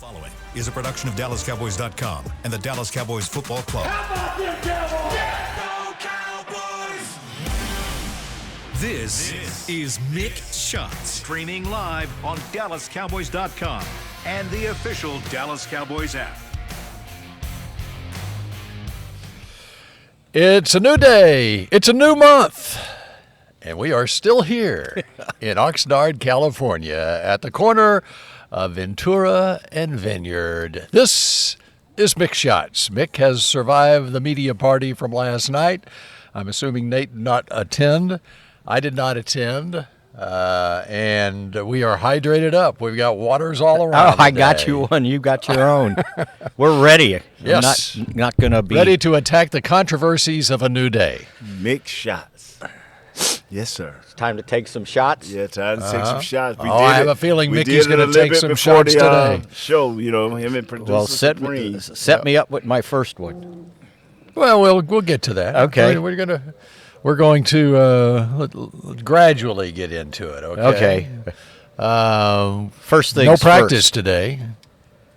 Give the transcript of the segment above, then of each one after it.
Following is a production of DallasCowboys.com and the Dallas Cowboys Football Club. How about them Cowboys? Yeah, go Cowboys! This is Mick Shots, streaming live on DallasCowboys.com and the official Dallas Cowboys app. It's a new day. It's a new month. And we are still here in Oxnard, California, at the corner of Ventura and Vineyard. This is Mick Shots. Mick has survived the media party from last night. I'm assuming Nate did not attend. I did not attend. And we are hydrated up. We've got waters all around. I got you one. You got your own. We're ready. Yes. I'm not going to be ready to attack the controversies of a new day. Mick Shots. Yes, sir. It's time to take some shots. Yeah, time to take some shots. I have a feeling Mickey's going to take some shots today. Show, him and producer. Well, set me up with my first one. Well, we'll get to that. Okay. We're going to gradually get into it. Okay. First things no practice first. Today.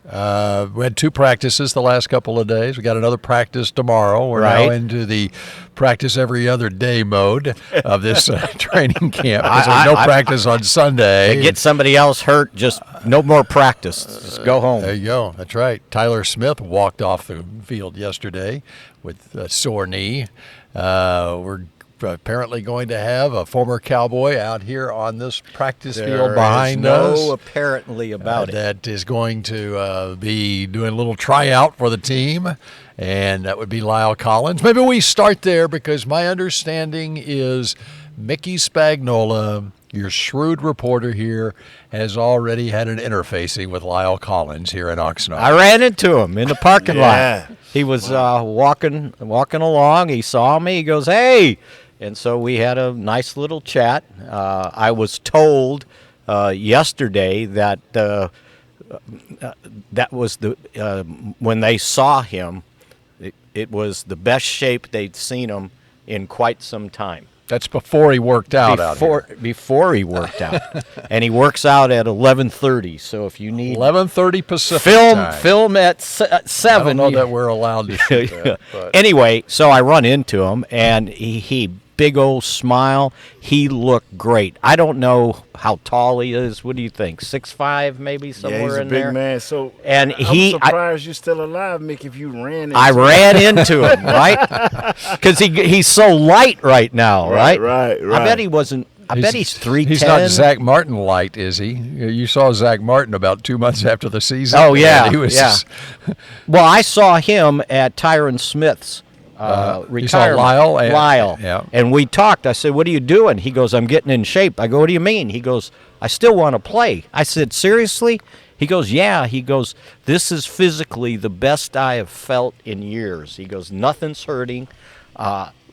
We had two practices the last couple of days. We got another practice tomorrow. We're now into the practice every other day mode of this training camp. There's no practice on Sunday. Get somebody else hurt, just no more practice. Just go home. There you go. That's right. Tyler Smith walked off the field yesterday with a sore knee. We're apparently going to have a former Cowboy out here on this practice field behind us. No apparently about it. That is going to be doing a little tryout for the team, and that would be Lyle Collins. Maybe we start there because my understanding is Mickey Spagnola, your shrewd reporter here, has already had an interfacing with Lyle Collins here in Oxnard. I ran into him in the parking lot. He was walking along. He saw me. He goes, "Hey!" And so we had a nice little chat. I was told yesterday that that was when they saw him, it was the best shape they'd seen him in quite some time. That's before he worked out out here. Before he worked out. And he works out at 11:30. So if you need 11:30 Pacific time. Film at 7. I don't know that we're allowed to shoot that. But. Anyway, so I run into him, and he big old smile. He looked great. I don't know how tall he is. What do you think? 6'5", maybe somewhere in there. He's a big man. So and I'm surprised you're still alive, Mick. If you ran into him, ran into him, right? Because he's so light right now, right? Right. I bet he wasn't. I bet he's 3'10". He's not Zach Martin light, is he? You saw Zach Martin about 2 months after the season. Oh yeah, he was. Yeah. Well, I saw him at Tyron Smith's. Retirement. Lyle. Yeah. And we talked. I said, "What are you doing?" He goes, "I'm getting in shape." I go, "What do you mean?" He goes, "I still want to play." I said, "Seriously?" He goes, "Yeah." He goes, "This is physically the best I have felt in years." He goes, "Nothing's hurting."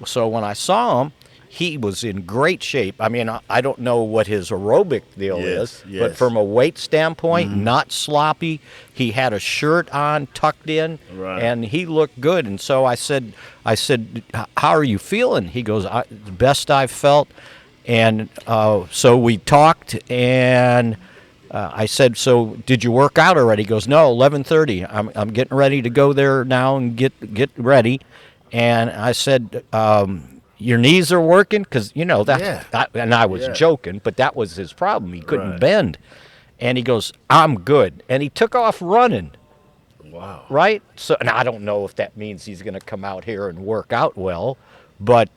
So when I saw him, he was in great shape. I mean, I don't know what his aerobic deal is, but from a weight standpoint, not sloppy. He had a shirt on, tucked in, and he looked good. And so I said, "How are you feeling?" He goes, "The best I've felt." And so we talked, and I said, "So did you work out already?" He goes, "No, 11:30. I'm getting ready to go there now and get ready." And I said, "Your knees are working?" Because, and I was joking, but that was his problem. He couldn't bend. And he goes, "I'm good." And he took off running. Wow. Right? So, and I don't know if that means he's going to come out here and work out well, but,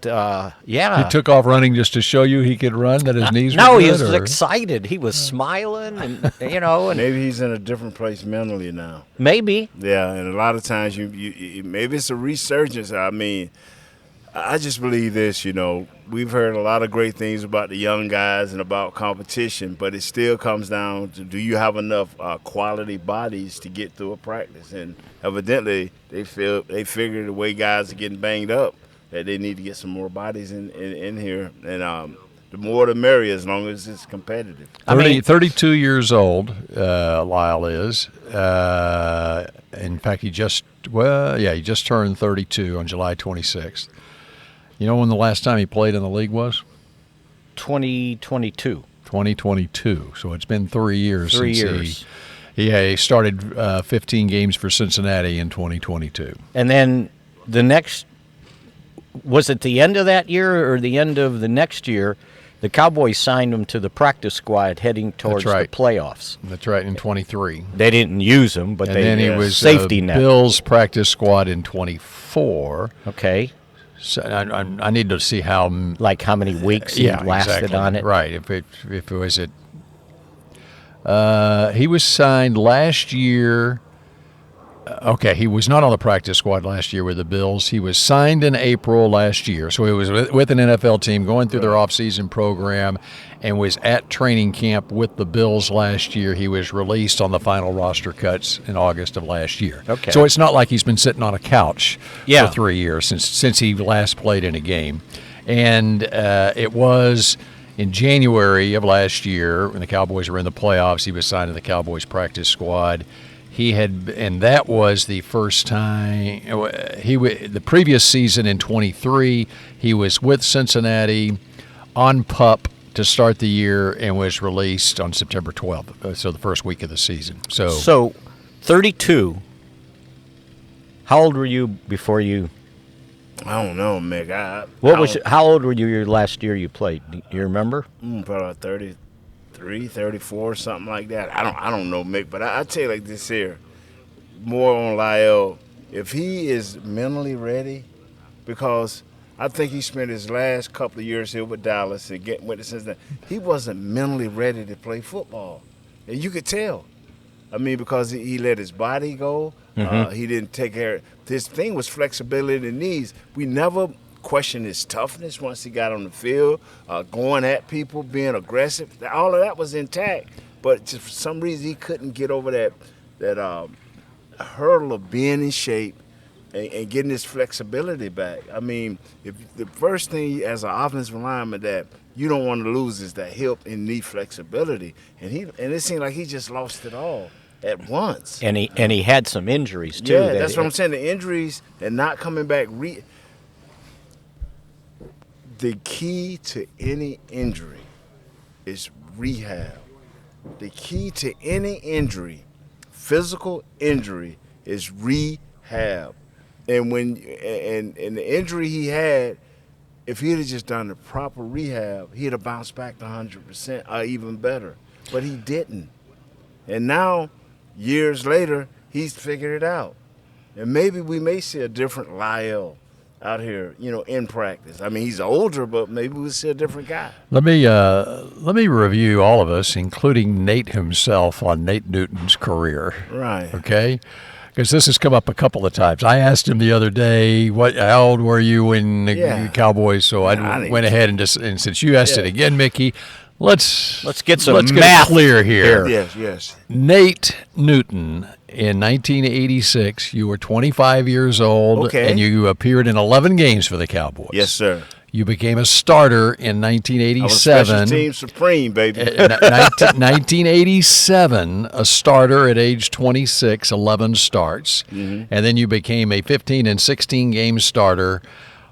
yeah. He took off running just to show you he could run, that his knees were No, good? He was excited. He was smiling, and, And maybe he's in a different place mentally now. Maybe. Yeah, and a lot of times you maybe it's a resurgence. I mean, I just believe this, we've heard a lot of great things about the young guys and about competition, but it still comes down to, do you have enough quality bodies to get through a practice? And evidently they figure the way guys are getting banged up that they need to get some more bodies in here. And the more the merrier, as long as it's competitive. 32 years old, Lyle is. In fact, he just turned 32 on July 26th. You know when the last time he played in the league was? 2022. 2022. So it's been 3 years since he He started 15 games for Cincinnati in 2022. And then the next, was it the end of that year or the end of the next year, the Cowboys signed him to the practice squad heading towards right. the playoffs. That's right, in 23. They didn't use him, but And they then he was safety net. Bills practice squad in 24. Okay. So I need to see how. Like how many weeks he lasted exactly. on it. Right. If it was at. He was signed last year. Okay, he was not on the practice squad last year with the Bills. He was signed in April last year. So he was with an NFL team going through their offseason program and was at training camp with the Bills last year. He was released on the final roster cuts in August of last year. Okay. So it's not like he's been sitting on a couch Yeah. for 3 years since he last played in a game. And it was in January of last year when the Cowboys were in the playoffs. He was signed to the Cowboys practice squad. And that was the first time. The previous season in 23, he was with Cincinnati on PUP to start the year and was released on September 12th, so the first week of the season. So 32. How old were you before you? I don't know, Mick. How old were you your last year you played? Do you remember? Probably 33, 34, something like that. I don't know, Mick, but I tell you like this here, more on Lyle, if he is mentally ready, because I think he spent his last couple of years here with Dallas and went to Cincinnati. He wasn't mentally ready to play football, and you could tell. I mean, because he let his body go. He didn't take care. His thing was flexibility in the knees. We never questioned his toughness once he got on the field, going at people, being aggressive. All of that was intact. But just for some reason, he couldn't get over that hurdle of being in shape and getting his flexibility back. I mean, if the first thing as an offensive lineman that you don't want to lose is that hip and knee flexibility. And it seemed like he just lost it all at once. And he had some injuries too. Yeah, that's what I'm saying. The injuries and not coming back. The key to any injury is rehab. The key to any injury, physical injury, is rehab. And and the injury he had, if he had just done the proper rehab, he'd have bounced back to 100% or even better. But he didn't. And now, years later, he's figured it out. And maybe we may see a different Lyle out here, in practice. I mean, he's older, but maybe we'll see a different guy. Let me review all of us, including Nate himself, on Nate Newton's career. Right. Okay? Because this has come up a couple of times. I asked him the other day, how old were you when the Cowboys? So I went ahead and since you asked it again, Mickey, let's get some get math it clear here. Yes. Nate Newton, in 1986, you were 25 years old, and you appeared in 11 games for the Cowboys. Yes, sir. You became a starter in 1987. I was special team supreme, baby. 1987, a starter at age 26, 11 starts. Mm-hmm. And then you became a 15 and 16 game starter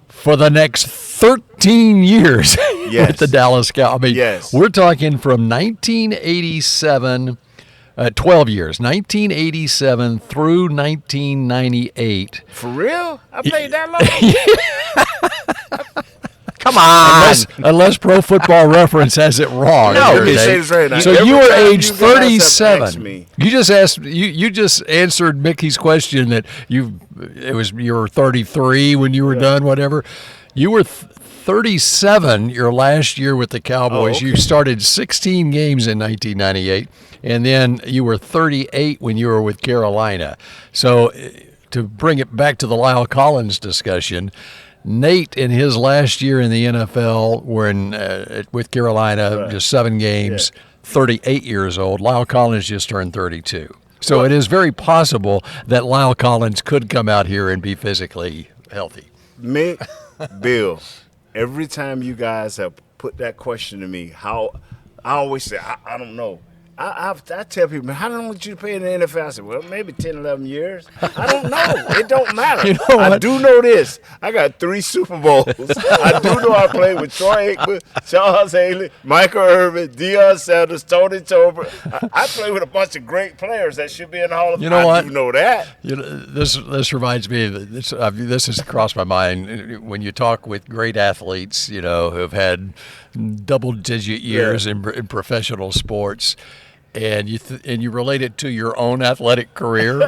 for the next 13 years with the Dallas Cowboys. We're talking from 1987, 12 years, 1987 through 1998. For real? I played that long? Come on. Unless Pro Football Reference has it wrong. No, he says right now. So you were age 37. You just answered Mickey's question that you were 33 when you were done, whatever. You were 37 your last year with the Cowboys. You started 16 games in 1998, and then you were 38 when you were with Carolina. So to bring it back to the Lyle Collins discussion, Nate, in his last year in the NFL, with Carolina, just 7 games, 38 years old. Lyle Collins just turned 32. So it is very possible that Lyle Collins could come out here and be physically healthy. Mick, Bill, every time you guys have put that question to me, I always say, I don't know. I tell people, man, how long did you play in the NFL? I said, well, maybe 10, 11 years. I don't know. It don't matter. You know what? I do know this. I got 3 Super Bowls. I do know I played with Troy Aikman, Charles Haley, Michael Irvin, Deion Sanders, Tony Tober. I played with a bunch of great players that should be in the Hall of Fame. You know what? I do know that. You know, this reminds me. This has crossed my mind when you talk with great athletes, you know, who have had double-digit years in professional sports, and you relate it to your own athletic career.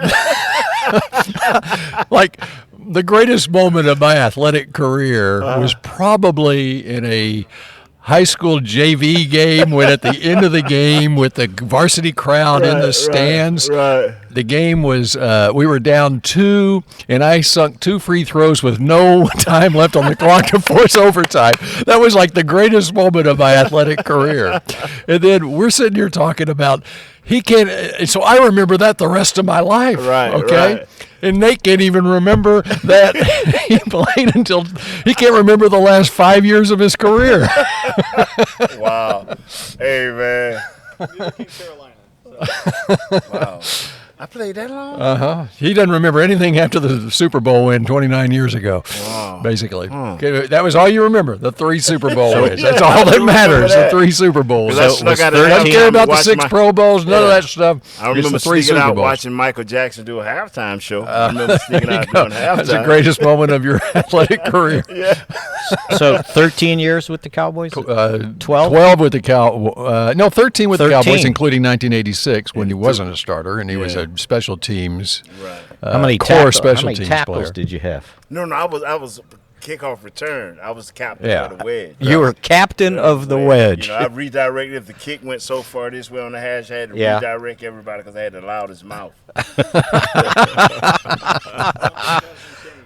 Like the greatest moment of my athletic career was probably in a high school JV game when at the end of the game with the varsity crowd in the stands, the game was, we were down 2 and I sunk 2 free throws with no time left on the clock to force overtime. That was like the greatest moment of my athletic career. And then we're sitting here talking about he can't, so I remember that the rest of my life. Okay. And Nate can't even remember that he played until he can't remember the last 5 years of his career. Wow. Hey, man. Carolina. Wow. I played that long? He doesn't remember anything after the Super Bowl win 29 years ago. Wow. Basically. Okay, that was all you remember, the 3 Super Bowl wins. That's all that matters, the 3 Super Bowls. I snuck out of I don't care about the watch 6 Pro Bowls, none of that stuff. I remember It's the 3 sneaking Super out Bowls. watching Michael Jackson do a halftime show. I remember sneaking out doing halftime. That's the greatest moment of your athletic career. So 13 years with the Cowboys? 12? 12 with the no, 13 with the 13. Cowboys, including 1986 when he wasn't a starter and he was a special teams. How many core tackles player. did you have? No, I was kickoff return. I was the captain of the wedge. You were captain of the wedge. You know, I redirected. If the kick went so far this way on the hash, I had to redirect everybody because I had the loudest mouth.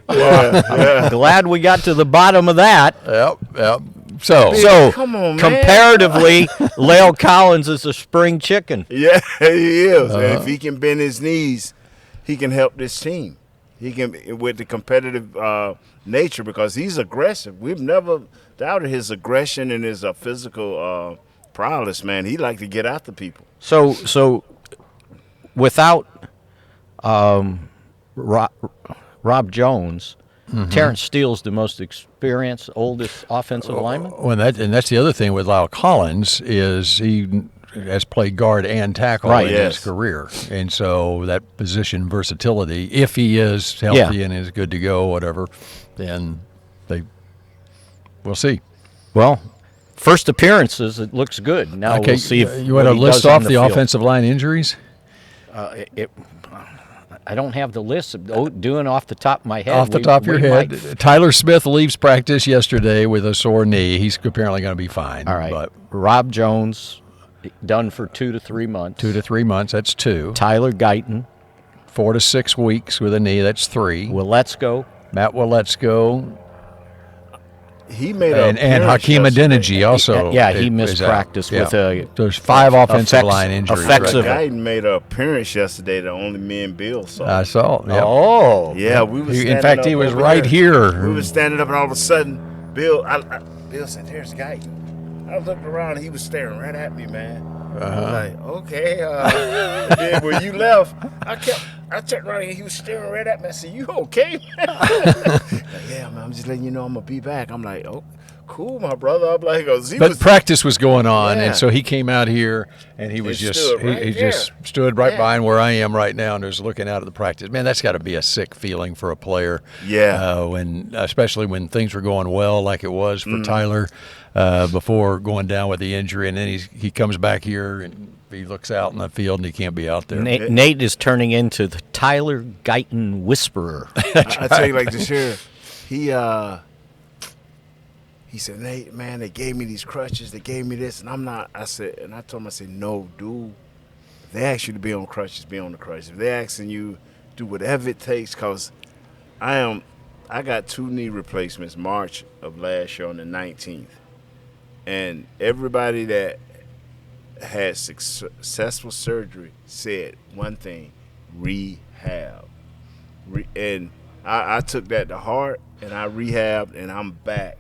Glad we got to the bottom of that. Yep. So Come on, man. Comparatively, Lale Collins is a spring chicken. Yeah, he is. And if he can bend his knees, he can help this team. He can with the competitive nature because he's aggressive. We've never doubted his aggression and his physical prowess. Man, he like to get after people. So without Rob Jones, Terrence Steele's the most experienced, oldest offensive lineman. and that's the other thing with Lyle Collins is he has played guard and tackle in his career, and so that position versatility, if he is healthy and is good to go, whatever, then we'll see. Well, first appearances, it looks good. Now we'll see if you want to list off the offensive line injuries. I don't have the list doing off the top of my head. Off the top of your head, Tyler Smith leaves practice yesterday with a sore knee. He's apparently going to be fine. All right. But Rob Jones, done for 2 to 3 months. 2 to 3 months, that's 2. Tyler Guyton. 4 to 6 weeks with a knee, that's 3. Willetsko. Matt Willetsko. He made and Hakeem Adeniji also. He missed practice with a. There's 5 offensive line injuries. Guyton made an appearance yesterday that only me and Bill saw. I saw. Yep. Oh. Yeah, we were. In fact, he was right here. We were standing up, and all of a sudden, Bill said, "There's Guyton." I looked around, and he was staring right at me, man. I was like, okay. And then when you left, I turned around and he was staring right at me. I said, "You okay, man?" Like, yeah, man. I'm just letting you know I'm gonna be back. I'm like, "Oh, cool, my brother." I'm like, but practice was going on, and so he came out here and he was just stood right behind where I am right now and was looking out at the practice. Man, that's got to be a sick feeling for a player. Yeah. Especially when things were going well, like it was for Tyler before going down with the injury, and then he comes back here and he looks out in the field and he can't be out there. Nate is turning into the Tyler Guyton whisperer. I tell you like this here, he said, "Nate, man, they gave me these crutches, they gave me this, and I'm not." I told him, I said, "No, dude. If they ask you to be on crutches, be on the crutches. If they're asking you, do whatever it takes, because I got 2 knee replacements March of last year on the 19th, and everybody that had successful surgery said one thing: rehab. And I took that to heart, and I rehabbed, and I'm back.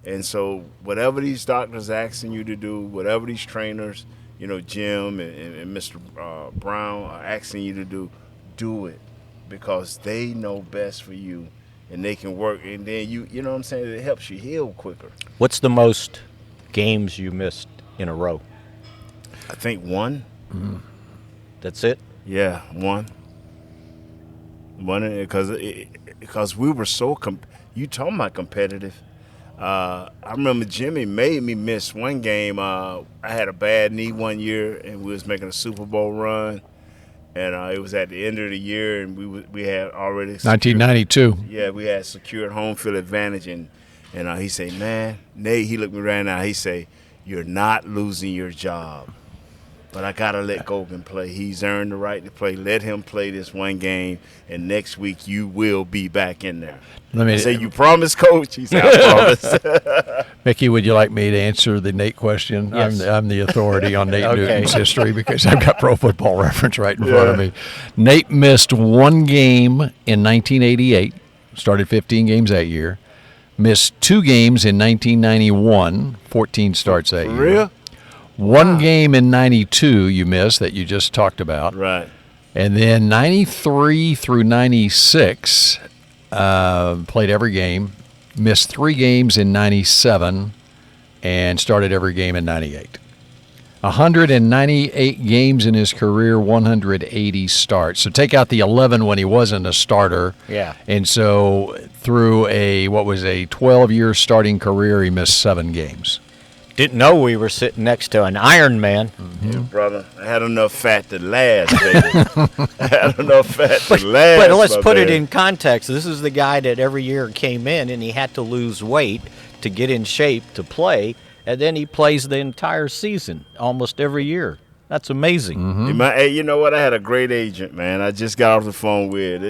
And so whatever these doctors asking you to do, whatever these trainers, Jim and Mr. Brown are asking you to do it because they know best for you and they can work. And then you know what I'm saying? It helps you heal quicker. What's the most games you missed in a row? I think one. Mm-hmm. That's it? Yeah, one. Because we were so you talking about competitive. I remember Jimmy made me miss one game. I had a bad knee one year, and we was making a Super Bowl run, and it was at the end of the year, and we had already 1992. Yeah, we had secured home field advantage, and he said, "Man, Nate," he looked me right now. He said, "You're not losing your job." But I got to let Gogan play. He's earned the right to play. Let him play this one game, and next week you will be back in there. I say, "You promise, Coach?" He said, "I promise." Mickey, would you like me to answer the Nate question? Yes. I'm the authority on Nate Okay. Newton's history because I've got Pro Football Reference right in front of me. Nate missed one game in 1988, started 15 games that year. Missed 2 games in 1991, 14 starts that For year. real? One game in 92 you missed that you just talked about. Right. And then 93 through 96, played every game, missed 3 games in 97, and started every game in 98. 198 games in his career, 180 starts. So take out the 11 when he wasn't a starter. Yeah. And so through a 12-year starting career, he missed 7 games. Didn't know we were sitting next to an Iron Man. Yeah, brother. I had enough fat to last, baby. I had enough fat to last. But let's my put it man. in context. This is the guy that every year came in and he had to lose weight to get in shape to play, and then he plays the entire season almost every year. That's amazing. Hey, you know what? I had a great agent, man. I just got off the phone with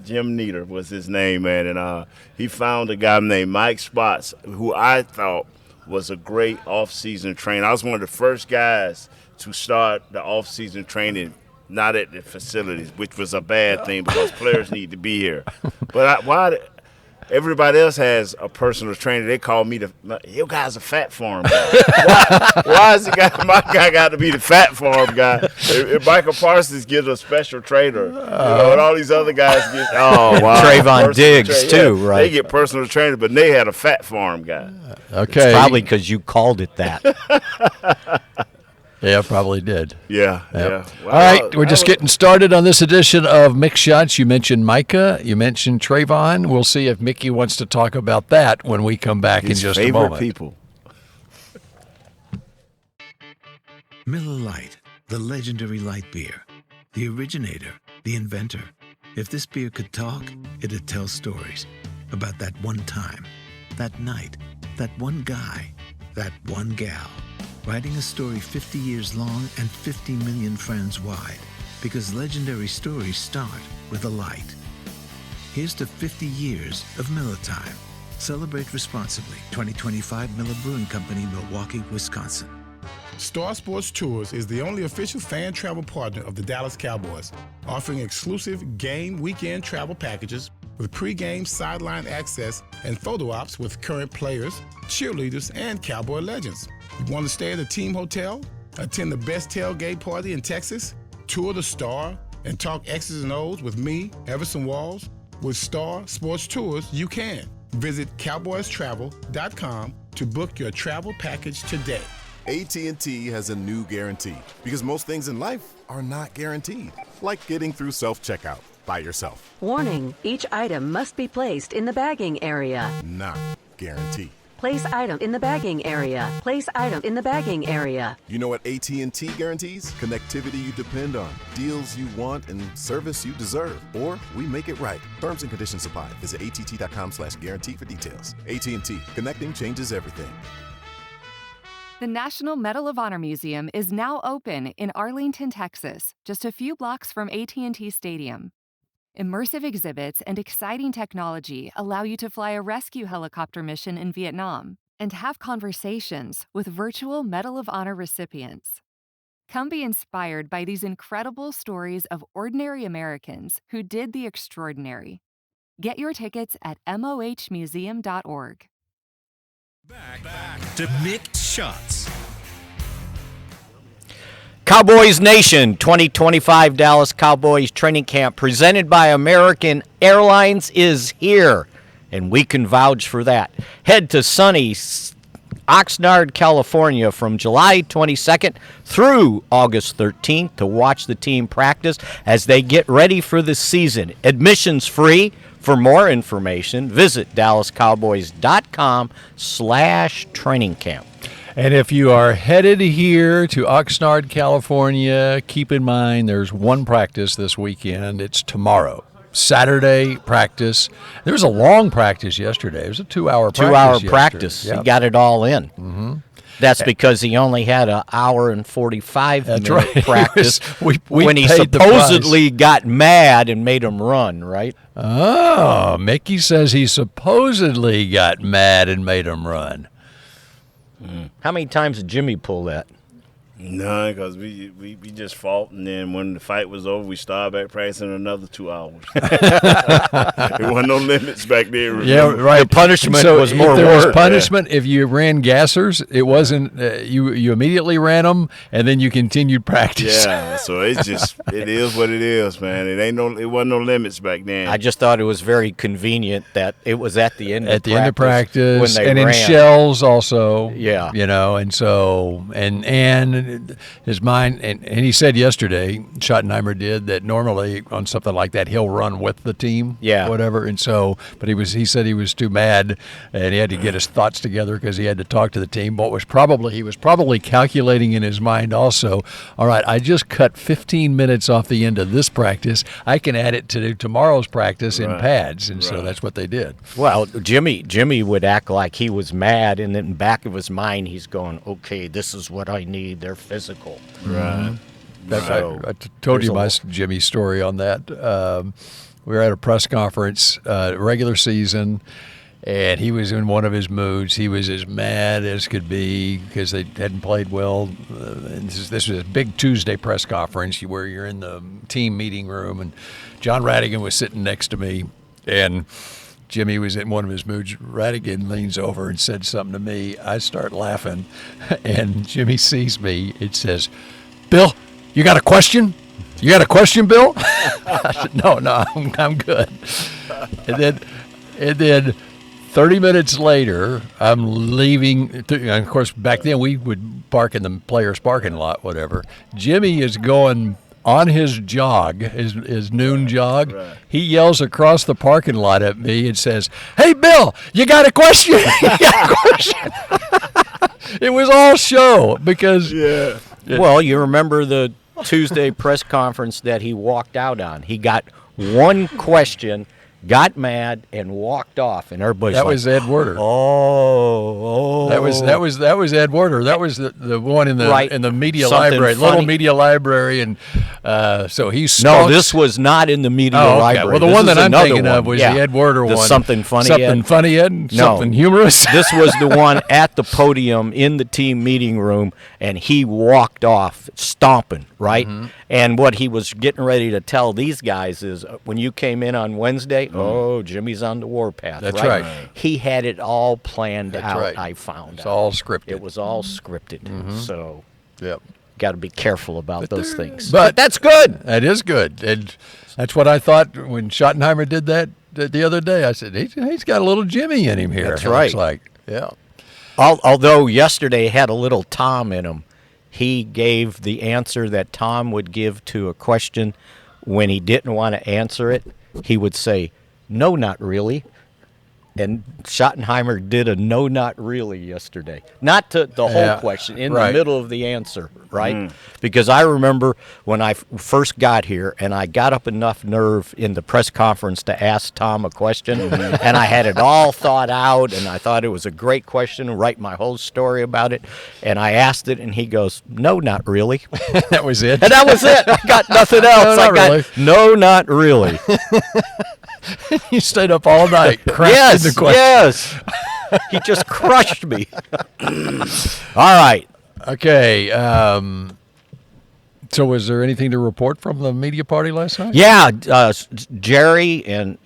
Jim Nieder was his name, man, and he found a guy named Mike Spots, who I thought was a great off-season trainer. I was one of the first guys to start the off-season training, not at the facilities, which was a bad thing because players need to be here. But why? Everybody else has a personal trainer. They call me your guy's a fat farm guy. Why is my guy got to be the fat farm guy? If Michael Parsons gives a special trainer, and all these other guys get Trayvon Diggs too, right? They get personal trainer, but they had a fat farm guy. Okay. It's probably because you called it that. Yeah, probably did. Yeah. All right, we're just getting started on this edition of Mick Shots. You mentioned Micah. You mentioned Trayvon. We'll see if Mickey wants to talk about that when we come back in just a moment. People. Miller Lite, the legendary light beer. The originator, the inventor. If this beer could talk, it'd tell stories about that one time, that night, that one guy, that one gal. Writing a story 50 years long and 50 million friends wide. Because legendary stories start with a light. Here's to 50 years of Miller Time. Celebrate responsibly. 2025 Miller Brewing Company, Milwaukee, Wisconsin. Star Sports Tours is the only official fan travel partner of the Dallas Cowboys, offering exclusive game weekend travel packages with pre-game sideline access and photo ops with current players, cheerleaders, and Cowboy legends. You want to stay at a team hotel, attend the best tailgate party in Texas, tour the Star, and talk X's and O's with me, Everson Walls? With Star Sports Tours, you can. Visit cowboystravel.com to book your travel package today. AT&T has a new guarantee because most things in life are not guaranteed, like getting through self-checkout by yourself. Warning, each item must be placed in the bagging area. Not guaranteed. Place item in the bagging area. Place item in the bagging area. You know what AT&T guarantees? Connectivity you depend on, deals you want, and service you deserve. Or we make it right. Terms and conditions apply. Visit att.com/guarantee for details. AT&T. Connecting changes everything. The National Medal of Honor Museum is now open in Arlington, Texas, just a few blocks from AT&T Stadium. Immersive exhibits and exciting technology allow you to fly a rescue helicopter mission in Vietnam and have conversations with virtual Medal of Honor recipients. Come be inspired by these incredible stories of ordinary Americans who did the extraordinary. Get your tickets at mohmuseum.org. Back to Mick Shots. Cowboys Nation 2025 Dallas Cowboys training camp presented by American Airlines is here, and we can vouch for that. Head to sunny Oxnard, California from July 22nd through August 13th to watch the team practice as they get ready for the season. Admissions free. For more information, visit dallascowboys.com/training camp. And if you are headed here to Oxnard, California, keep in mind there's one practice this weekend. It's tomorrow. Saturday practice. There was a long practice yesterday. It was a 2-hour practice. 2-hour practice. Yep. He got it all in. Mm-hmm. That's because he only had an hour and 45-minute right. practice we when he supposedly got mad and made him run, right? Oh, Mickey says he supposedly got mad and made him run. How many times did Jimmy pull that? None, because we just fought, and then when the fight was over, we started back practicing another 2 hours. There wasn't no limits back there. Remember? Yeah, right. The punishment was more work. There was work. punishment if you ran gassers. It wasn't you immediately ran them, and then you continued practice. Yeah, so it is what it is, man. It wasn't no limits back then. I just thought it was very convenient that it was at the end of practice. At the end of practice, when they and ran. in shells also. Yeah. And so and his mind, and he said yesterday, Schottenheimer did, that normally on something like that he'll run with the team, whatever. And so, but he said he was too mad, and he had to get his thoughts together because he had to talk to the team. But he was probably calculating in his mind also. All right, I just cut 15 minutes off the end of this practice. I can add it to tomorrow's practice in pads, and so that's what they did. Well, Jimmy would act like he was mad, and in the back of his mind, he's going, "Okay, this is what I need. They're physical." Right. I told you my Jimmy story on that. We were at a press conference, regular season, and he was in one of his moods. He was as mad as could be because they hadn't played well. And this was a big Tuesday press conference where you're in the team meeting room, and John Radigan was sitting next to me, and Jimmy was in one of his moods. Radigan leans over and said something to me. I start laughing, and Jimmy sees me. It says, "Bill, you got a question? You got a question, Bill?" I said, No, I'm good. And then 30 minutes later, I'm leaving. And of course, back then we would park in the players' parking lot, whatever. Jimmy is going on his jog, his noon jog. Right. He yells across the parking lot at me and says, "Hey, Bill, you got a question?" You got a question? It was all show because. Yeah. Well, you remember the Tuesday press conference that he walked out on. He got one question, got mad, and walked off, and everybody's that like, was Ed Werder. Oh. That was Ed Werder. That was the one in the media library, little media library, and so he's no. This was not in the media library. Well, the one that I'm thinking of was the Ed Werder one. Something funny, something funny, Ed. Something humorous. This was the one at the podium in the team meeting room, and he walked off stomping, right? Mm-hmm. And what he was getting ready to tell these guys is, when you came in on Wednesday, Jimmy's on the warpath. That's right. He had it all planned out. Right. I found it's all scripted. It was all scripted. Mm-hmm. So, yep. Got to be careful about those things. But that's good. That is good. And that's what I thought when Schottenheimer did that the other day. I said, he's got a little Jimmy in him here. That's right. Looks like, yeah. Although yesterday had a little Tom in him. He gave the answer that Tom would give to a question when he didn't want to answer it. He would say, "No, not really." And Schottenheimer did a "no, not really" yesterday. Not to the whole question, in the middle of the answer, right? Because I remember when I first got here, and I got up enough nerve in the press conference to ask Tom a question, and I had it all thought out, and I thought it was a great question, write my whole story about it, and I asked it, and he goes, "No, not really." That was it? And that was it. I got nothing else. No, not really. You stayed up all night. Yes. He just crushed me. All right. Okay. So was there anything to report from the media party last night? Yeah. Jerry and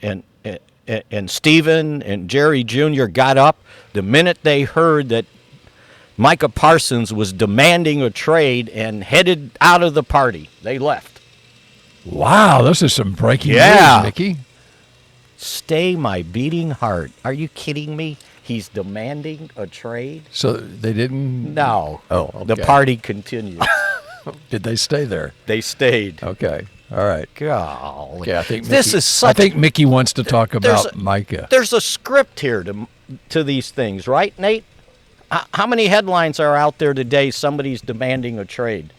Stephen and Jerry Jr. got up the minute they heard that Micah Parsons was demanding a trade and headed out of the party. They left. Wow, this is some breaking Yeah. news, Mickey. Stay my beating heart. Are you kidding me? He's demanding a trade? So they didn't. No. Oh, okay. The party continued. Did they stay there? They stayed. Okay. All right. Golly. Okay, I think this Mickey, is such. I think Mickey wants to talk There's about Micah. There's a script here to these things, right, Nate? How many headlines are out there today? Somebody's demanding a trade.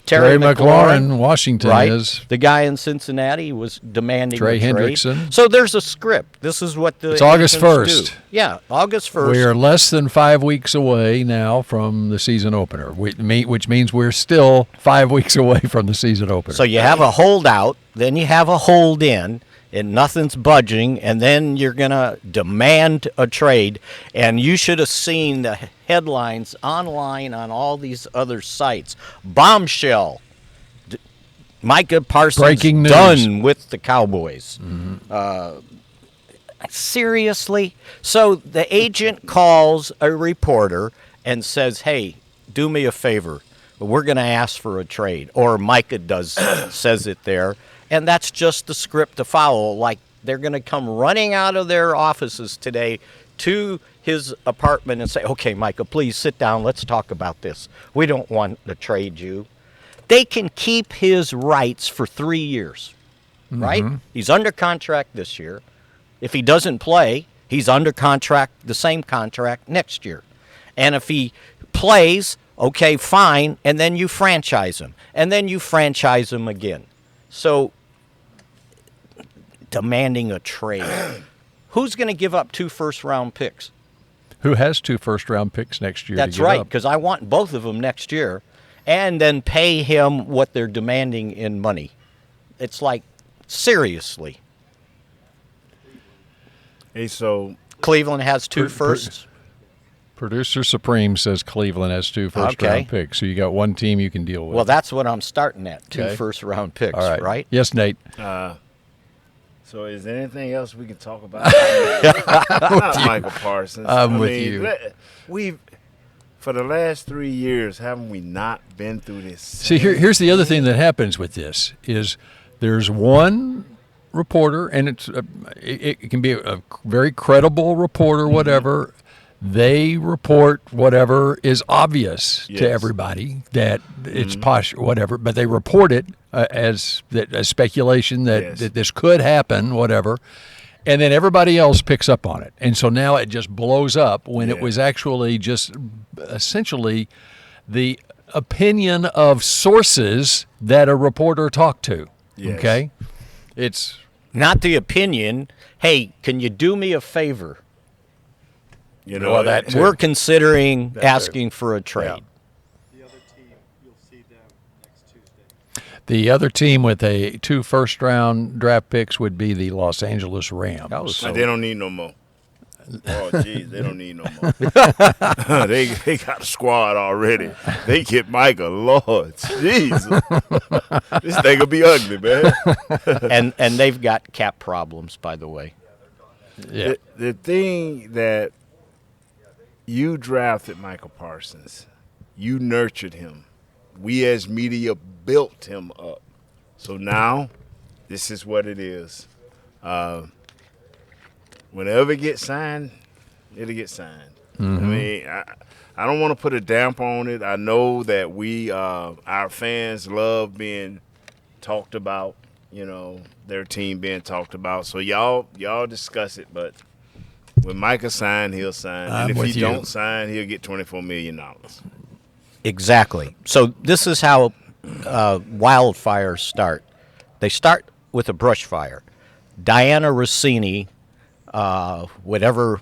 Terry McLaurin, Washington right? is. The guy in Cincinnati was demanding Trey a trade. Hendrickson. So there's a script. This is what the It's August agents 1st. do. Yeah, August 1st. We are less than 5 weeks away now from the season opener, which means we're still 5 weeks away from the season opener. So you have a holdout, then you have a hold in, and nothing's budging, and then you're going to demand a trade. And you should have seen the headlines online on all these other sites. Bombshell. Micah Parsons Breaking news. done with the Cowboys. Seriously? So the agent calls a reporter and says, hey, do me a favor. We're going to ask for a trade. Or Micah says it there. And that's just the script to follow. Like they're going to come running out of their offices today to his apartment and say, okay, Micah, please sit down. Let's talk about this. We don't want to trade you. They can keep his rights for 3 years, right? He's under contract this year. If he doesn't play, he's under contract, the same contract next year. And if he plays, okay, fine, and then you franchise him. And then you franchise him again. So demanding a trade. Who's going to give up 2 first-round picks? Who has 2 first-round picks next year? That's to give right, up? because I want both of them next year, and then pay him what they're demanding in money. It's like, seriously. Hey, so Cleveland has 2 firsts. Producer Supreme says Cleveland has 2 first-round Okay. picks, so you got one team you can deal with. Well, that's what I'm starting at, 2 Okay. first-round picks, All right. right? Yes, Nate. So is there anything else we can talk about? Not Michael Parsons. I'm with you. We've, for the last 3 years, haven't we not been through this? See, here's the other thing that happens with this is there's one reporter, and it can be a very credible reporter, whatever. They report whatever is obvious to everybody that it's posh, whatever, but they report it as speculation that this could happen, whatever, and then everybody else picks up on it. And so now it just blows up when it was actually just essentially the opinion of sources that a reporter talked to. Yes. Okay? It's Not the opinion, hey, can you do me a favor? You know, Well, that too. We're considering asking for a trade. the other team with 2 first-round draft picks would be the Los Angeles Rams. They don't need no more. Oh, geez, they don't need no more. they got a squad already. They get Micah, Lord, Jesus. This thing will be ugly, man. and they've got cap problems, by the way. Yeah. The thing that you drafted Michael Parsons, you nurtured him. We as media built him up. So now, this is what it is. Whenever it gets signed, it'll get signed. I mean, I don't want to put a damper on it. I know that we, our fans love being talked about, you know, their team being talked about. So y'all discuss it, but when Micah sign, he'll sign. I'm And if with he you. don't sign, he'll get $24 million. Exactly. So this is how wildfires start. They start with a brush fire. Diana Rossini, whatever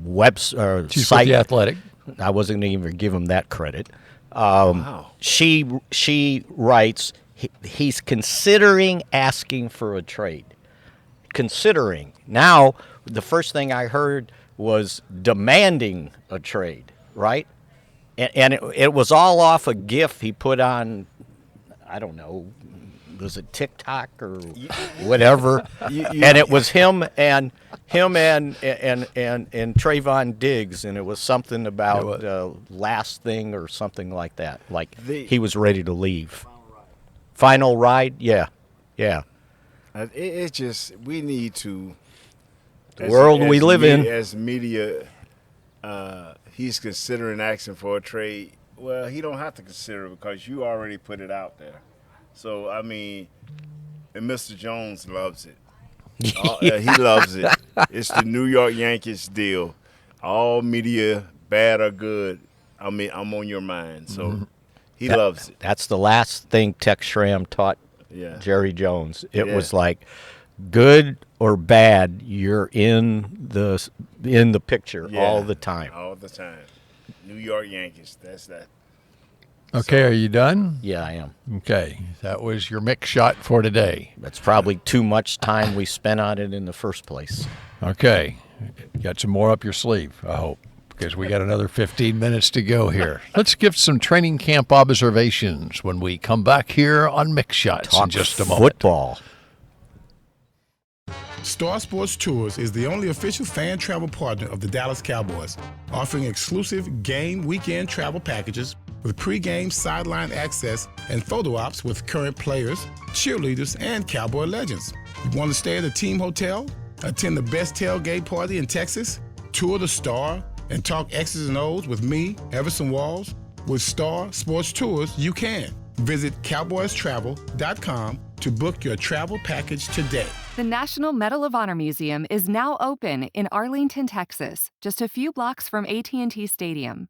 She's with site, the Athletic. I wasn't going to even give him that credit. Wow. She writes, he's considering asking for a trade. Considering. Now, the first thing I heard was demanding a trade, right? And it was all off a GIF he put on, I don't know, was it TikTok or whatever, and it was him and Trayvon Diggs, and it was something about last thing or something like that. Like he was ready to leave. Final ride, yeah. It's just we need to. The world we live in. As media, he's considering asking for a trade. Well, he don't have to consider it because you already put it out there. So, I mean, and Mr. Jones loves it. He loves it. It's the New York Yankees deal. All media, bad or good, I mean, I'm on your mind. So he loves it. That's the last thing Tex Schramm taught Jerry Jones. It was like, good or bad, you're in the picture all the time. All the time. New York Yankees. That's that. Okay, are you done? Yeah, I am. Okay, that was your Mick shot for today. That's probably too much time we spent on it in the first place. Okay, got some more up your sleeve, I hope, because we got another 15 minutes to go here. Let's give some training camp observations when we come back here on Mick Shots in just a moment. Football. Star Sports Tours is the only official fan travel partner of the Dallas Cowboys, offering exclusive game weekend travel packages with pre-game sideline access and photo ops with current players, cheerleaders, and Cowboy legends. You want to stay at a team hotel, attend the best tailgate party in Texas, tour the Star, and talk X's and O's with me, Everson Walls? With Star Sports Tours, you can. Visit cowboystravel.com to book your travel package today. The National Medal of Honor Museum is now open in Arlington, Texas, just a few blocks from AT&T Stadium.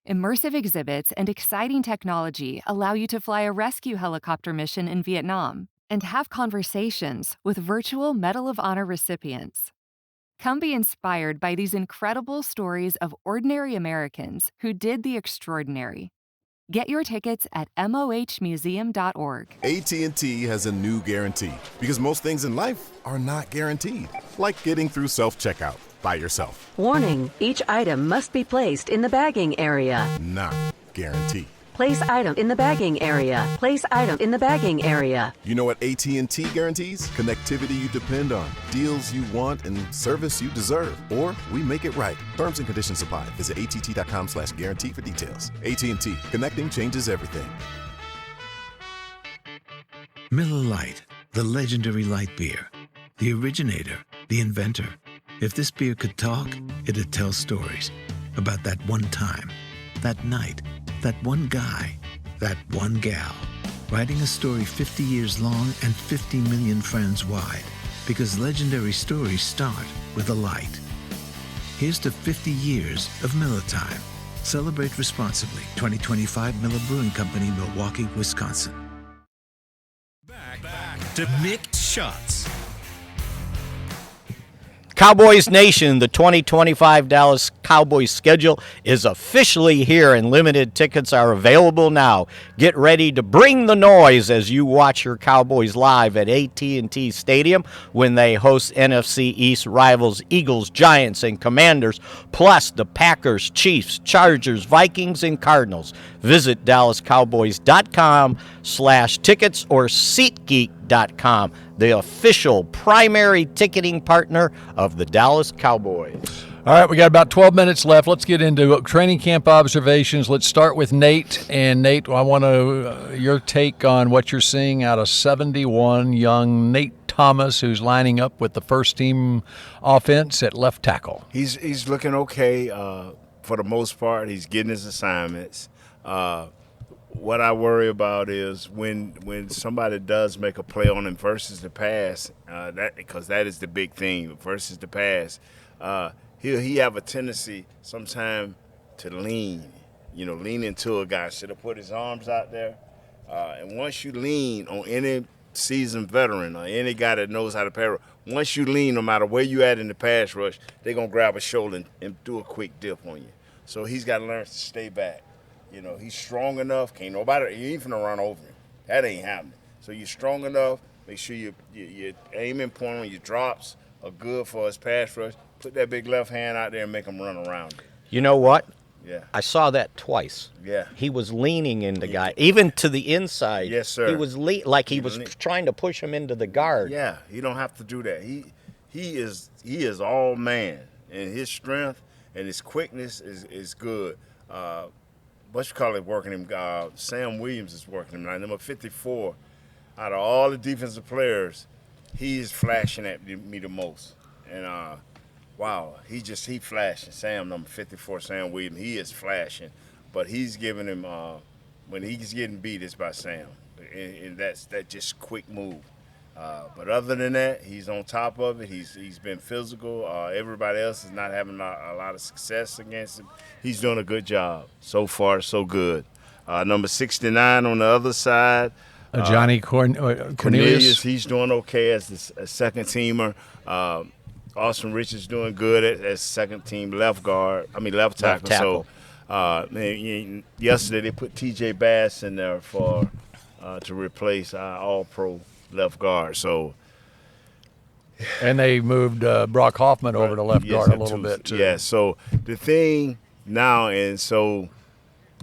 Immersive exhibits and exciting technology allow you to fly a rescue helicopter mission in Vietnam and have conversations with virtual Medal of Honor recipients. Come be inspired by these incredible stories of ordinary Americans who did the extraordinary. Get your tickets at mohmuseum.org. AT&T has a new guarantee because most things in life are not guaranteed, like getting through self-checkout by yourself. Warning, each item must be placed in the bagging area. Not guaranteed. Place item in the bagging area. Place item in the bagging area. You know what AT&T guarantees? Connectivity you depend on, deals you want, and service you deserve. Or we make it right. Terms and conditions apply. Visit att.com/guarantee for details. AT&T. Connecting changes everything. Miller Lite, the legendary light beer. The originator, the inventor. If this beer could talk, it'd tell stories about that one time, that night, that one guy, that one gal, writing a story 50 years long and 50 million friends wide, because legendary stories start with a light. Here's to 50 years of Miller Time. Celebrate responsibly. 2025 Miller Brewing Company, Milwaukee, Wisconsin. Back to Mick Shots. Cowboys Nation, the 2025 Dallas Cowboys schedule is officially here and limited tickets are available now. Get ready to bring the noise as you watch your Cowboys live at AT&T Stadium when they host NFC East rivals Eagles, Giants, and Commanders, plus the Packers, Chiefs, Chargers, Vikings, and Cardinals. Visit DallasCowboys.com/tickets or SeatGeek.com, the official primary ticketing partner of the Dallas Cowboys. All right, we got about 12 minutes left. Let's get into training camp observations. Let's start with Nate. And Nate, I want your take on what you're seeing out of 71 young Nate Thomas, who's lining up with the first team offense at left tackle. He's looking okay for the most part. He's getting his assignments. What I worry about is when somebody does make a play on him versus the pass, because that is the big thing, versus the pass. He have a tendency sometime to lean into a guy instead of put his arms out there. And once you lean on any seasoned veteran or any guy that knows how to pass, once you lean, no matter where you at in the pass rush, they're going to grab a shoulder and do a quick dip on you. So he's got to learn to stay back. He's strong enough. Can't nobody, you ain't finna run over him. That ain't happening. So you're strong enough. Make sure your aiming point on your drops are good for his pass rush. Put that big left hand out there and make him run around it. You know what? Yeah. I saw that twice. Yeah. He was leaning into guy, even to the inside. Yes, sir. He was like he was trying to push him into the guard. Yeah, he don't have to do that. He is all man, and his strength and his quickness is good. What you call it working him? Sam Williams is working him now. Number 54. Out of all the defensive players, he is flashing at me the most. And wow, he flashing. Sam, number 54, Sam Williams, he is flashing. But he's giving him, when he's getting beat, it's by Sam. And that's just quick move. But other than that, he's on top of it. He's been physical. Everybody else is not having a lot of success against him. He's doing a good job. So far, so good. Number 69 on the other side. Johnny Cornelius. He's doing okay as a second teamer. Austin Richards doing good as second team left tackle. So yesterday they put T.J. Bass in there for to replace our All-Pro left guard. So, and they moved Brock Hoffman over to left guard a little bit too. Yeah. So the thing now, and so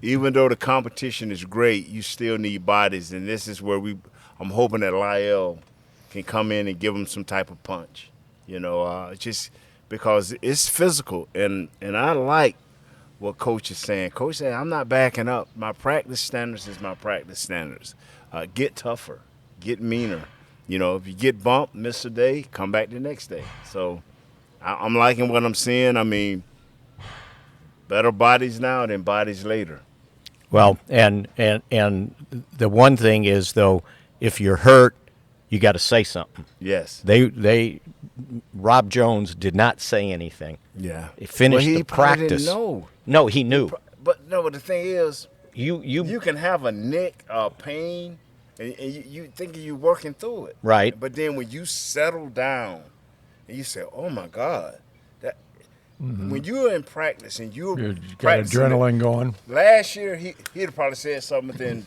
even though the competition is great, you still need bodies, and this is where I'm hoping that Lyle can come in and give them some type of punch. Just because it's physical, and I like what Coach is saying. Coach said, I'm not backing up. My practice standards is my practice standards. Get tougher, get meaner. If you get bumped, miss a day, come back the next day. So I'm liking what I'm seeing. I mean, better bodies now than bodies later. Well, and the one thing is, though, if you're hurt, you got to say something. Yes. Rob Jones did not say anything. Yeah. He finished he the practice. Didn't know. No, he knew. But the thing is, you can have a neck pain, and you think you're working through it. Right. But then when you settle down, and you say, "Oh my God," when you're in practice and you're got adrenaline going. Last year, he'd have probably said something within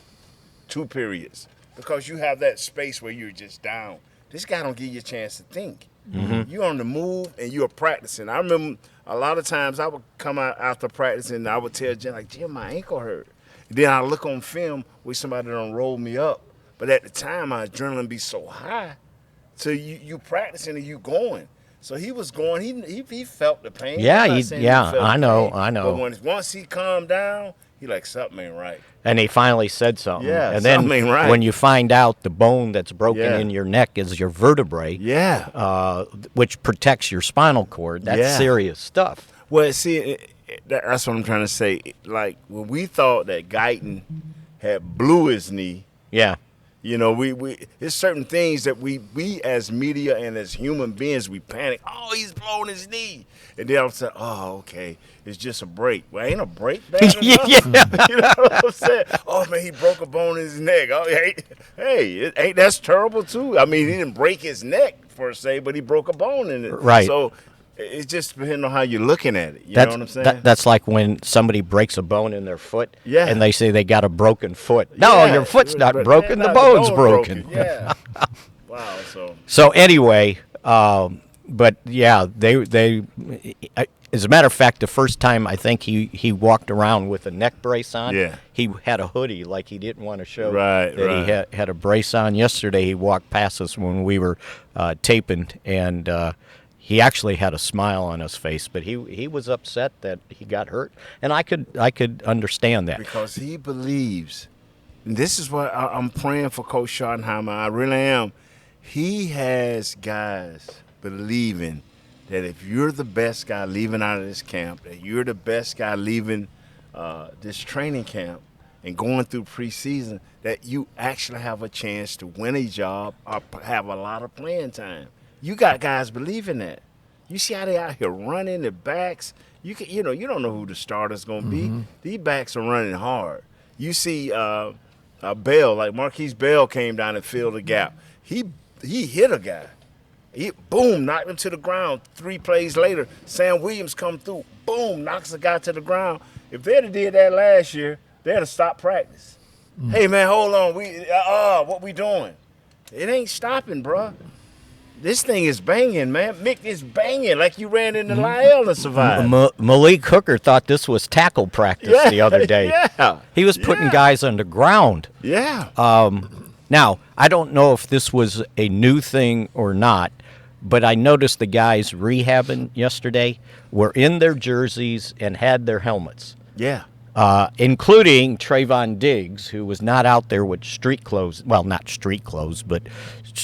2 periods because you have that space where you're just down. This guy don't give you a chance to think. Mm-hmm. You're on the move and you're practicing. I remember a lot of times I would come out after practice and I would tell Jim, Jim, my ankle hurt. And then I look on film where somebody done roll me up. But at the time, my adrenaline be so high. So you practicing and you going. So he was going. He felt the pain. Yeah, I know. But once he calmed down, he like, something ain't right. And he finally said something. Yeah, and then something ain't right. When you find out the bone that's broken in your neck is your vertebrae, which protects your spinal cord, that's serious stuff. Well, see, that's what I'm trying to say. Like, when we thought that Guyton had blew his knee. Yeah. There's certain things that we as media and as human beings, we panic. Oh, he's blown his knee. And then I'm saying, oh, okay, it's just a break. Well, ain't a break bad enough? You know what I'm saying? Oh, man, he broke a bone in his neck. Oh, hey, ain't that's terrible, too? I mean, he didn't break his neck, per se, but he broke a bone in it. Right. So it's just depending on how you're looking at it. You know what I'm saying? That's like when somebody breaks a bone in their foot, Yeah. and they say they got a broken foot. No, your foot's not broken. The bone's broken. Yeah. Wow. So anyway, but yeah, they. As a matter of fact, the first time I think he walked around with a neck brace on, he had a hoodie like he didn't want to show that he had a brace on. Yesterday he walked past us when we were taping, and he actually had a smile on his face, but he was upset that he got hurt, and I could understand that because he believes. And this is what I'm praying for Coach Schottenheimer. I really am. He has guys believing that if you're the best guy leaving out of this camp, that you're the best guy leaving this training camp and going through preseason, that you actually have a chance to win a job or have a lot of playing time. You got guys believing that. You see how they out here running the backs. You don't know who the starter's going to be. These backs are running hard. You see Bell, like Marquise Bell came down and filled the gap. He hit a guy. He, boom, knocked him to the ground. 3 plays later, Sam Williams come through. Boom, knocks the guy to the ground. If they'd have did that last year, they'd have stopped practice. Hey, man, hold on. What we doing? It ain't stopping, bro. This thing is banging, man. Mick is banging like you ran into Lyle and survived. Malik Hooker thought this was tackle practice the other day. Yeah. He was putting guys on the ground. Yeah. Now, I don't know if this was a new thing or not, but I noticed the guys rehabbing yesterday were in their jerseys and had their helmets. Yeah. Including Trayvon Diggs, who was not out there with street clothes. Well, not street clothes, but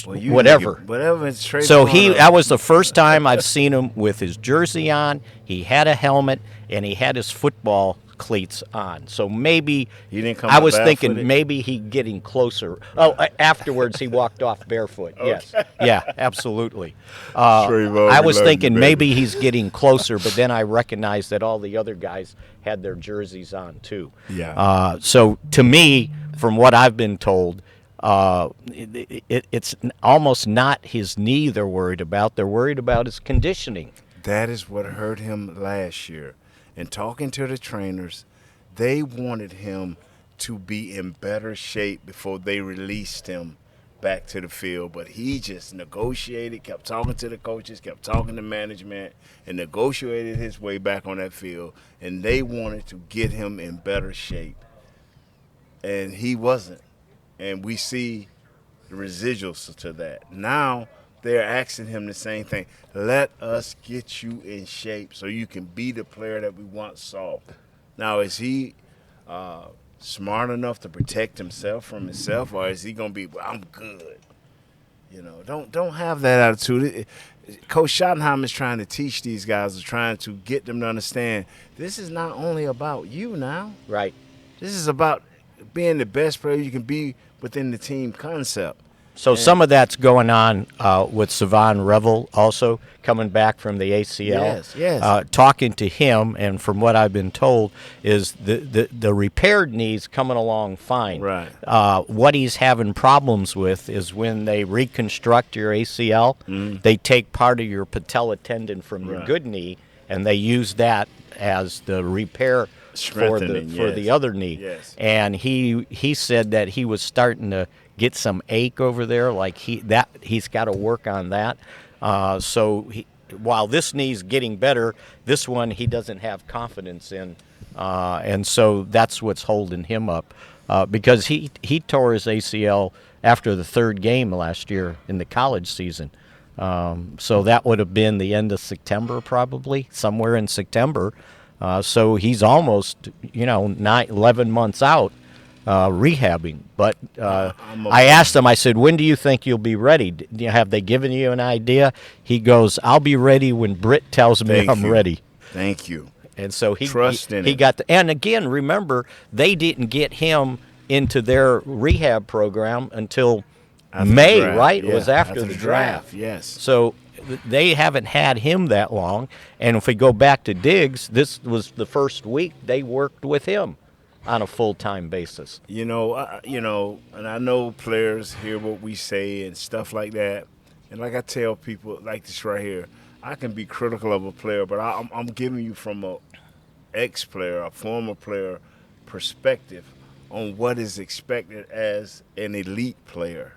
whatever. Whatever it's Trayvon. So that was the first time I've seen him with his jersey on. He had a helmet, and he had his football cleats on. So maybe he didn't come I was barefooted? thinking maybe he getting closer. Oh, afterwards he walked off barefoot. Okay. Yes, yeah, absolutely. Trayvon, I was we love thinking you, maybe baby. he's getting closer, but then I recognized that all the other guys had their jerseys on too. Yeah. So to me, from what I've been told, it's almost not his knee they're worried about. They're worried about his conditioning. That is what hurt him last year. And talking to the trainers, they wanted him to be in better shape before they released him back to the field. But he just negotiated, kept talking to the coaches, kept talking to management, and negotiated his way back on that field. And they wanted to get him in better shape. And he wasn't. And we see the residuals to that. Now they're asking him the same thing. Let us get you in shape so you can be the player that we once saw. Now, is he smart enough to protect himself from himself, or is he going to be, well, I'm good? You know, don't have that attitude. Coach Schottenheim is trying to teach these guys, is trying to get them to understand this is not only about you now. Right. This is about being the best player you can be within the team concept. So some of that's going on with Savon Revel also coming back from the ACL. Yes. Talking to him, and from what I've been told, is the repaired knee's coming along fine. Right. What he's having problems with is when they reconstruct your ACL, they take part of your patella tendon from your good knee, and they use that as the repair for the other knee. Yes. And he said that he was starting to get some ache over there, like he's got to work on that. So while this knee's getting better, this one he doesn't have confidence in, and so that's what's holding him up. Because he tore his ACL after the third game last year in the college season. So that would have been the end of September, probably somewhere in September. So he's almost 11 months out. Rehabbing, but I asked him. I said, "When do you think you'll be ready? Have they given you an idea?" He goes, "I'll be ready when Britt tells me I'm ready." Thank you. And so he it. got and again, remember, they didn't get him into their rehab program until May, right? Yeah, It was after the draft. Yes. So they haven't had him that long. And if we go back to Diggs, this was the first week they worked with him on a full-time basis. And I know players hear what we say and stuff like that. And like I tell people like this right here, I can be critical of a player, but I'm giving you from a ex-player, a former player perspective on what is expected as an elite player.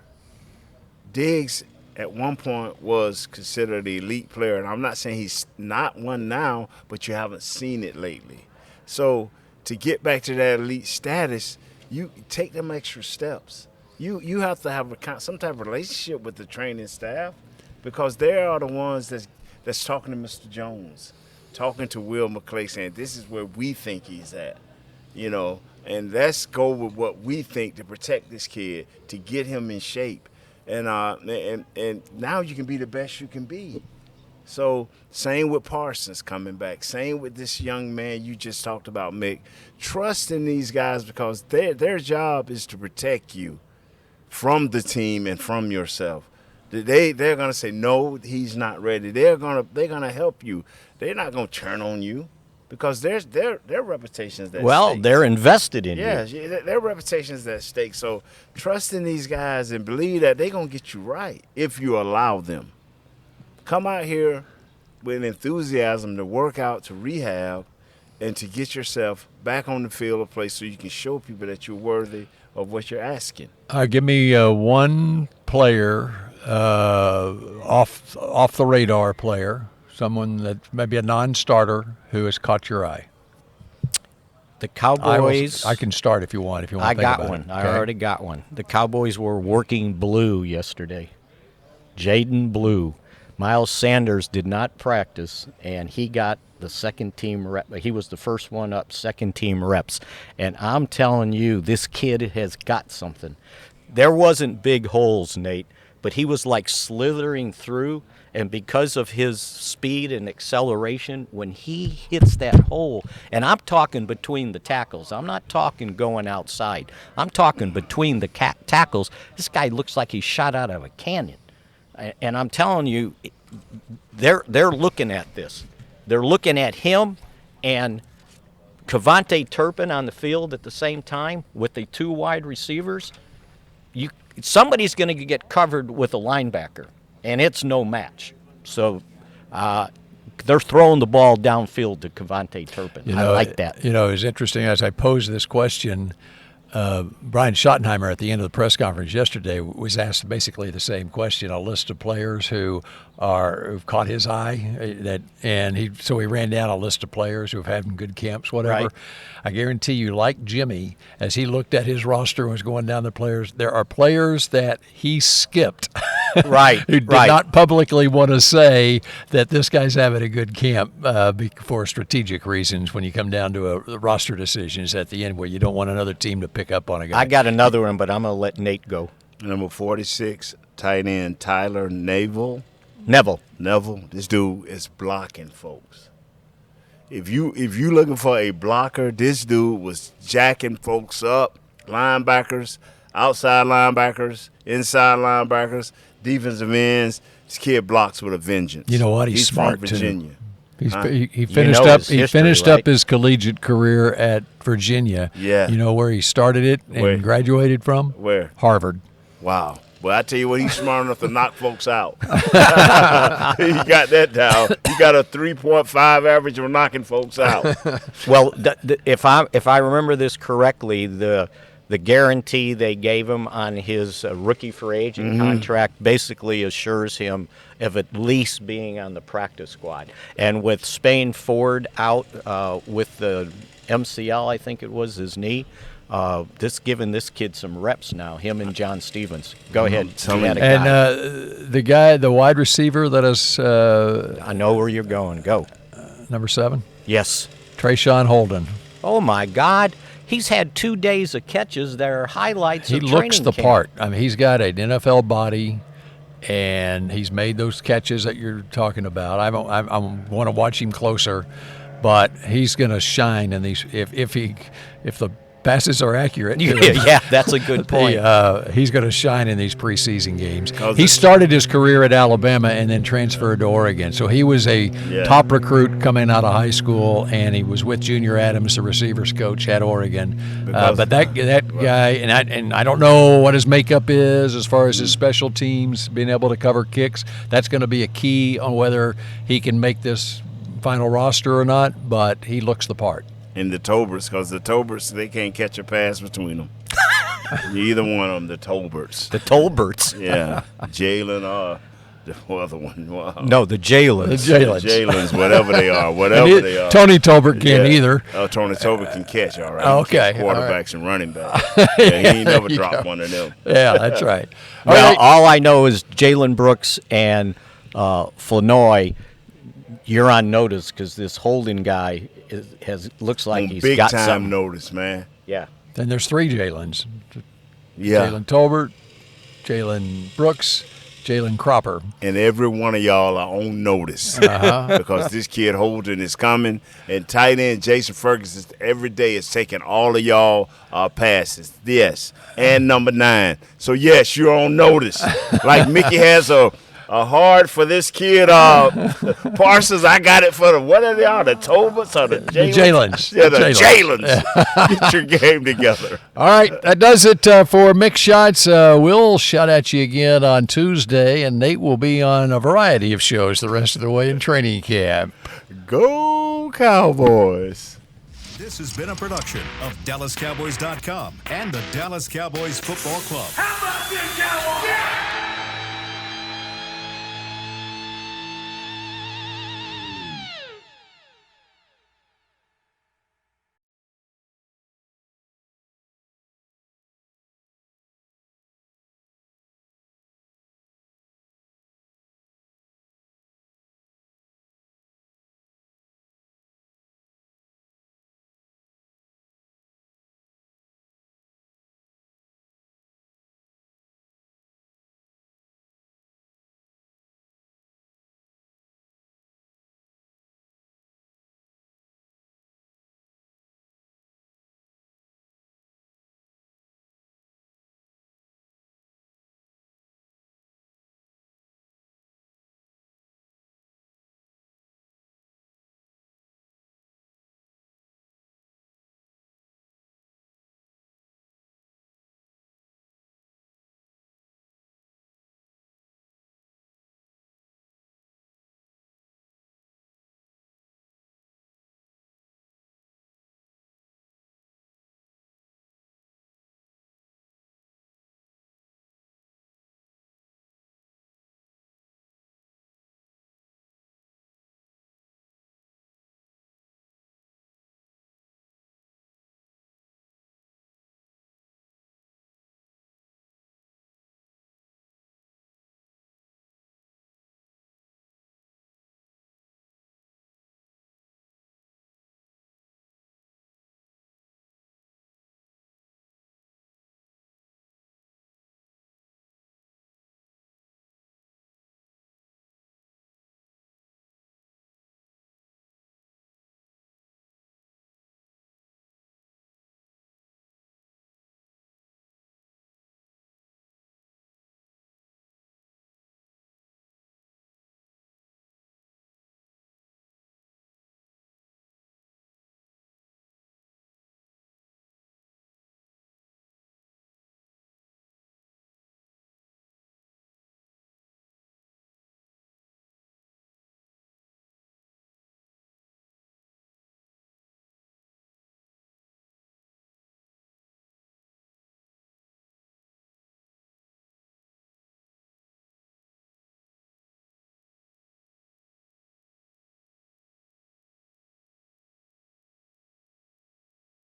Diggs at one point was considered an elite player, and I'm not saying he's not one now, but you haven't seen it lately. So to get back to that elite status, you take them extra steps. You have to have some type of relationship with the training staff, because they are the ones that's talking to Mr. Jones, talking to Will McClay, saying this is where we think he's at, and let's go with what we think to protect this kid, to get him in shape, and now you can be the best you can be. So same with Parsons coming back. Same with this young man you just talked about, Mick. Trust in these guys, because their job is to protect you from the team and from yourself. They're gonna say no, he's not ready. They're gonna help you. They're not gonna turn on you, because their reputation's at stake. They're invested in you. Yeah, their reputation's at stake. So trust in these guys and believe that they're gonna get you right if you allow them. Come out here with enthusiasm to work out, to rehab, and to get yourself back on the field of play so you can show people that you're worthy of what you're asking. Give me one player off the radar player, someone that maybe a non-starter who has caught your eye? The Cowboys. I can start if you want. If you want, I to think got about one. it. I Okay. already got one. The Cowboys were working Blue yesterday. Jaden Blue. Miles Sanders did not practice, and he got the second team rep. He was the first one up, second team reps. And I'm telling you, this kid has got something. There wasn't big holes, Nate, but he was like slithering through, and because of his speed and acceleration, when he hits that hole, and I'm talking between the tackles, I'm not talking going outside, I'm talking between the tackles, this guy looks like he's shot out of a cannon. And I'm telling you, they're looking at this. They're looking at him and Kevontae Turpin on the field at the same time with the two wide receivers. Somebody's going to get covered with a linebacker, and it's no match. So they're throwing the ball downfield to Kevontae Turpin. I like that. You know, it's interesting as I posed this question. Brian Schottenheimer at the end of the press conference yesterday was asked basically the same question, a list of players who've caught his eye, so he ran down a list of players who've had good camps, whatever. Right. I guarantee you, like Jimmy, as he looked at his roster and was going down the players, there are players that he skipped. Right. Who did not publicly want to say that this guy's having a good camp for strategic reasons when you come down to a roster decisions at the end where you don't want another team to pick up on a guy. I got another one, but I'm going to let Nate go. Number 46, tight end Tyler Neville. This dude is blocking folks. If you looking for a blocker, this dude was jacking folks up, linebackers, outside linebackers, inside linebackers, defensive ends. This kid blocks with a vengeance. You know what? He's from smart Virginia. Too. He finished up. He finished up his collegiate career at Virginia. Yeah. You know where he started it and graduated from? Where? Harvard. Wow. Well, I tell you what, he's smart enough to knock folks out. He got that down. He got a 3.5 average of knocking folks out. Well, if I remember this correctly, the guarantee they gave him on his rookie free agent contract basically assures him of at least being on the practice squad. And with Spain Ford out with the MCL, I think it was, his knee, giving this kid some reps now, him and John Stevens. Go ahead. The wide receiver that is... I know where you're going. Go. Number 7? Yes. Trayshawn Holden. Oh, my God. He's had 2 days of catches that are highlights of training He looks the camp. part. I mean, he's got an NFL body, and he's made those catches that you're talking about. I want to watch him closer, but he's going to shine in these if the passes are accurate. Yeah, that's a good point. He's going to shine in these preseason games. He started his career at Alabama and then transferred to Oregon. So he was a top recruit coming out of high school, and he was with Junior Adams, the receivers coach at Oregon. But that guy, and I don't know what his makeup is as far as his special teams, being able to cover kicks. That's going to be a key on whether he can make this final roster or not, but he looks the part. And the Tolberts, because the Tolberts, they can't catch a pass between them. Either one of them, the Tolberts. The Tolberts. Yeah. Jalen or the other one. Wow. No, the Jalens. The Jalens. Jalens, whatever they are. They are. Tony Tolbert can't either. Oh, Tony Tolbert can catch, all right. Okay. Quarterbacks and running backs. He ain't never dropped one of them. Yeah, that's right. Well, all I know is Jalen Brooks and Flanoy, you're on notice because this Holden guy looks like he's got big time something. notice, man. Yeah. Then there's 3 Jalens. Yeah. Jalen Tolbert, Jalen Brooks, Jalen Cropper. And every one of y'all are on notice because this kid Holden is coming. And tight end Jason Ferguson every day is taking all of y'all passes. Yes. And number 9. So, yes, you're on notice. Like Mickey has a hard for this kid. Parsons, I got it for what are they all? The Tolberts or the Jalens? The Jalens. Yeah, the Jalens. Get your game together. All right, that does it for Mick Shots. We'll shout at you again on Tuesday, and Nate will be on a variety of shows the rest of the way in training camp. Go Cowboys. This has been a production of DallasCowboys.com and the Dallas Cowboys Football Club. How about this?